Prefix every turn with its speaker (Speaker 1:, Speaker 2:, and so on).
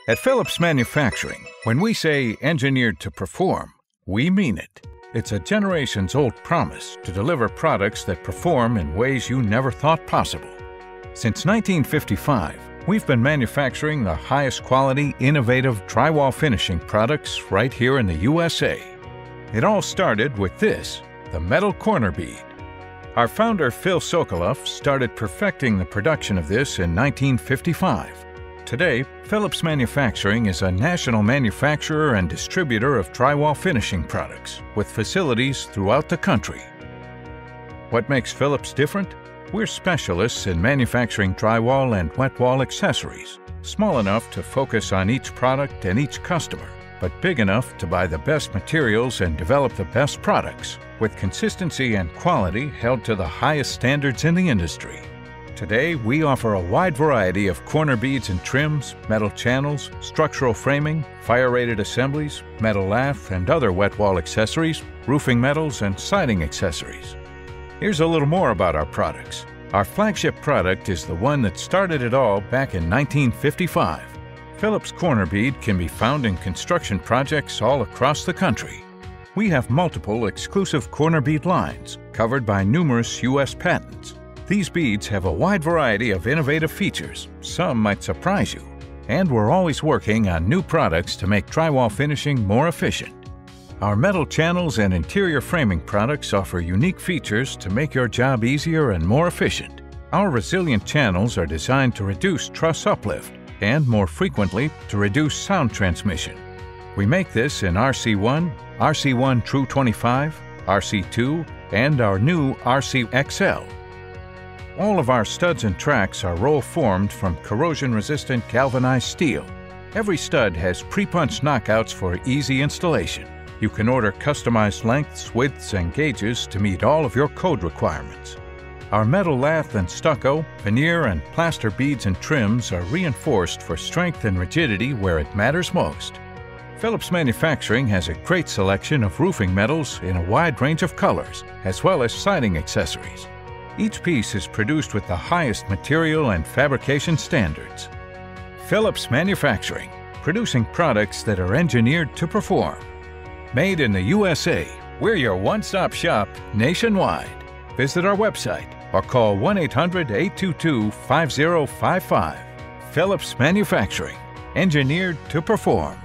Speaker 1: At Phillips Manufacturing, when we say engineered to perform, we mean it. It's a generations-old promise to deliver products that perform in ways you never thought possible. Since 1955, we've been manufacturing the highest quality, innovative drywall finishing products right here in the USA. It all started with this, the metal corner bead. Our founder, Phil Sokoloff, started perfecting the production of this in 1955. Today, Phillips Manufacturing is a national manufacturer and distributor of drywall finishing products with facilities throughout the country. What makes Phillips different? We're specialists in manufacturing drywall and wet wall accessories, small enough to focus on each product and each customer, but big enough to buy the best materials and develop the best products, with consistency and quality held to the highest standards in the industry. Today, we offer a wide variety of corner beads and trims, metal channels, structural framing, fire-rated assemblies, metal lath and other wet wall accessories, roofing metals, and siding accessories. Here's a little more about our products. Our flagship product is the one that started it all back in 1955. Phillips Corner Bead can be found in construction projects all across the country. We have multiple exclusive corner bead lines covered by numerous U.S. patents. These beads have a wide variety of innovative features. Some might surprise you. And we're always working on new products to make drywall finishing more efficient. Our metal channels and interior framing products offer unique features to make your job easier and more efficient. Our resilient channels are designed to reduce truss uplift and, more frequently, to reduce sound transmission. We make this in RC1, RC1 True 25, RC2, and our new RC XL. All of our studs and tracks are roll-formed from corrosion-resistant galvanized steel. Every stud has pre-punched knockouts for easy installation. You can order customized lengths, widths, and gauges to meet all of your code requirements. Our metal lath and stucco, veneer, and plaster beads and trims are reinforced for strength and rigidity where it matters most. Phillips Manufacturing has a great selection of roofing metals in a wide range of colors, as well as siding accessories. Each piece is produced with the highest material and fabrication standards. Phillips Manufacturing, producing products that are engineered to perform. Made in the USA, we're your one-stop shop nationwide. Visit our website or call 1-800-822-5055. Phillips Manufacturing, engineered to perform.